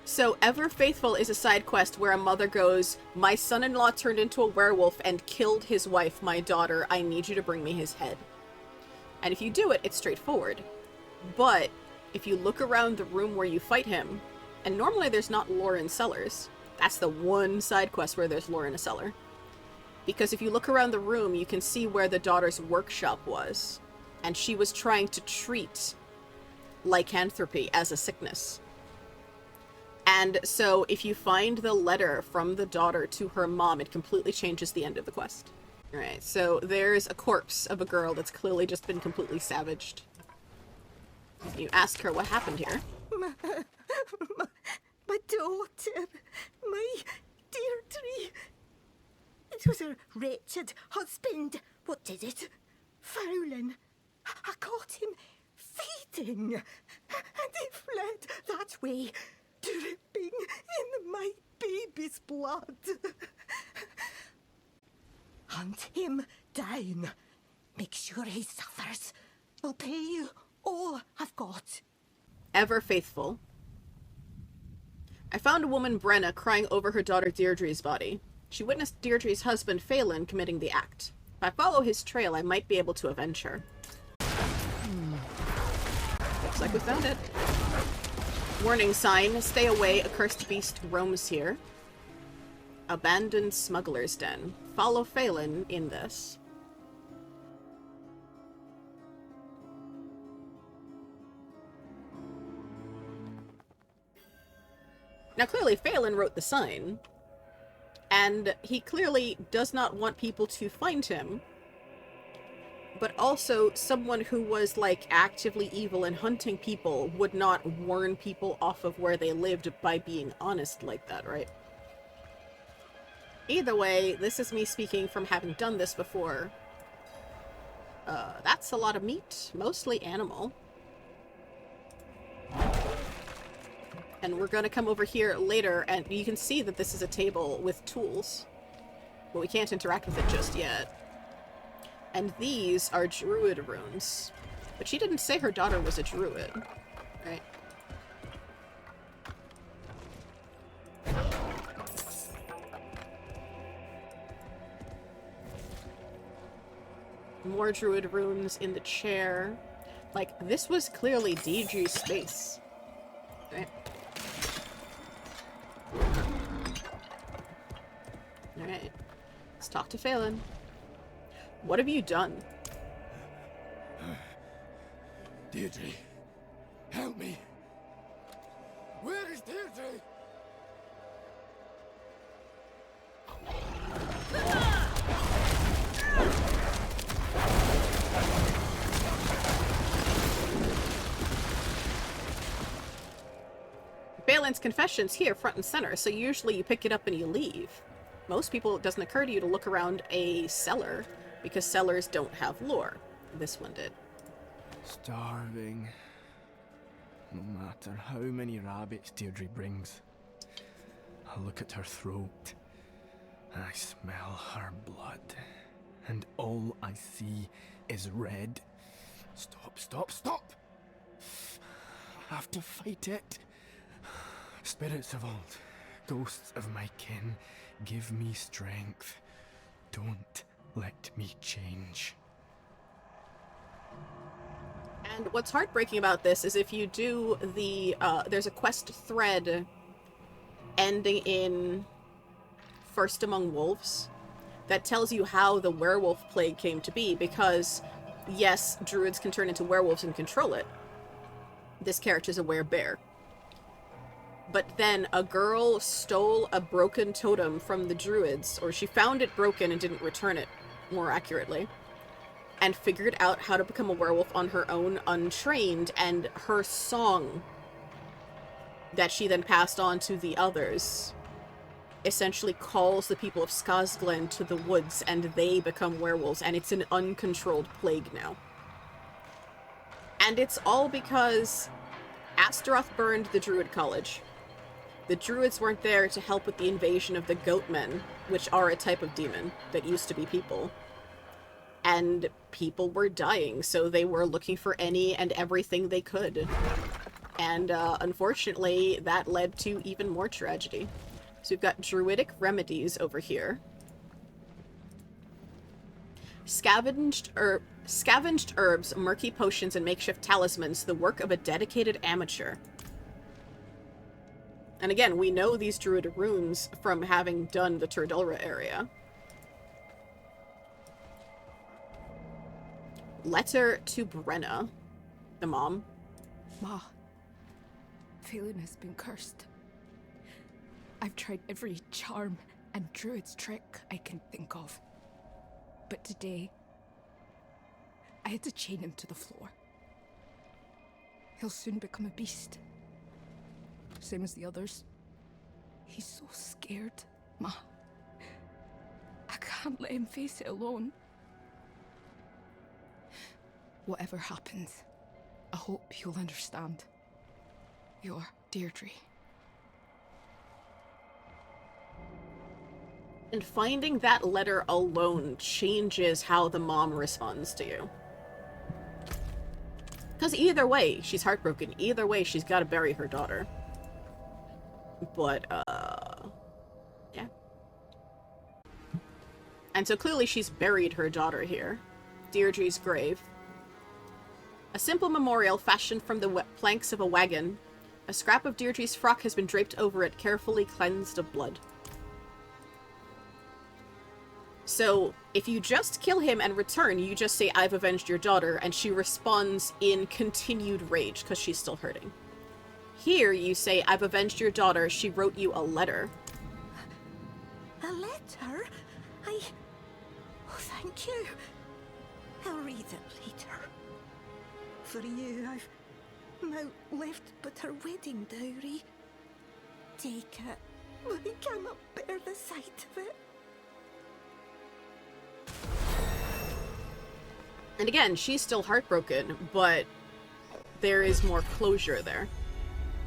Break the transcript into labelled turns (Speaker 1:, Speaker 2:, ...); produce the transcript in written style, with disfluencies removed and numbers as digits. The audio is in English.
Speaker 1: So, Ever Faithful is a side quest where a mother goes, my son-in-law turned into a werewolf and killed his wife, my daughter. I need you to bring me his head. And if you do it, it's straightforward. But if you look around the room where you fight him, and normally there's not lore in cellars. That's the one side quest where there's lore in a cellar. Because if you look around the room, you can see where the daughter's workshop was. And she was trying to treat lycanthropy as a sickness. And so if you find the letter from the daughter to her mom, it completely changes the end of the quest. Alright, so there's a corpse of a girl that's clearly just been completely savaged. You ask her what happened here.
Speaker 2: My daughter, my Deirdre. It was her wretched husband. What did it? Faolan. I caught him feeding, and he fled that way, dripping in my baby's blood. Hunt him down. Make sure he suffers. I'll pay you all I've got.
Speaker 1: Ever Faithful. I found a woman, Brenna, crying over her daughter Deirdre's body. She witnessed Deirdre's husband, Faolan, committing the act. If I follow his trail, I might be able to avenge her. Looks like we found it. Warning sign, stay away, a cursed beast roams here. Abandoned smuggler's den. Follow Faolan in this. Now clearly Faolan wrote the sign, and he clearly does not want people to find him, but also someone who was, like, actively evil and hunting people would not warn people off of where they lived by being honest like that, right? Either way, this is me speaking from having done this before. That's a lot of meat, mostly animal. And we're gonna come over here later, and you can see that this is a table with tools. But we can't interact with it just yet. And these are druid runes. But she didn't say her daughter was a druid, right? More druid runes in the chair. Like, this was clearly Deirdre's space. Right? Alright. Let's talk to Faolan. What have you done?
Speaker 3: Deirdre, help me. Where is Deirdre?
Speaker 1: Faolan's confession's here, front and center, so usually you pick it up and you leave. Most people, it doesn't occur to you to look around a cellar, because cellars don't have lore. This one did.
Speaker 4: Starving. No matter how many rabbits Deirdre brings. I look at her throat. I smell her blood. And all I see is red. Stop, stop, stop! I have to fight it. Spirits of old, ghosts of my kin, give me strength. Don't let me change.
Speaker 1: And what's heartbreaking about this is if you do the, there's a quest thread ending in First Among Wolves that tells you how the werewolf plague came to be, because, yes, druids can turn into werewolves and control it. This character's a werebear. But then a girl stole a broken totem from the druids, or she found it broken and didn't return it, more accurately, and figured out how to become a werewolf on her own, untrained, and her song that she then passed on to the others essentially calls the people of Scosglen to the woods, and they become werewolves, and it's an uncontrolled plague now. And it's all because Astaroth burned the Druid College. The druids weren't there to help with the invasion of the goatmen, which are a type of demon that used to be people. And people were dying, so they were looking for any and everything they could. And unfortunately, that led to even more tragedy. So we've got druidic remedies over here. Scavenged herbs, murky potions, and makeshift talismans, the work of a dedicated amateur. And again, we know these druid runes from having done the Turdulra area. Letter to Brenna, the mom.
Speaker 5: Ma, Faolan has been cursed. I've tried every charm and druid's trick I can think of. But today, I had to chain him to the floor. He'll soon become a beast. Same as the others. He's so scared, Ma. I can't let him face it alone. Whatever happens, I hope you'll understand. Your Deirdre.
Speaker 1: And finding that letter alone changes how the mom responds to you. Because either way, she's heartbroken. Either way, she's got to bury her daughter. But, yeah. And so clearly she's buried her daughter here. Deirdre's grave. A simple memorial fashioned from the planks of a wagon. A scrap of Deirdre's frock has been draped over it, carefully cleansed of blood. So, if you just kill him and return, you just say, I've avenged your daughter, and she responds in continued rage, because she's still hurting. Here, you say, I've avenged your daughter, she wrote you a letter.
Speaker 2: A letter? Oh, thank you. I'll read it later. For you, I've now left but her wedding dowry. Take it. I cannot bear the sight of it.
Speaker 1: And again, she's still heartbroken, but there is more closure there.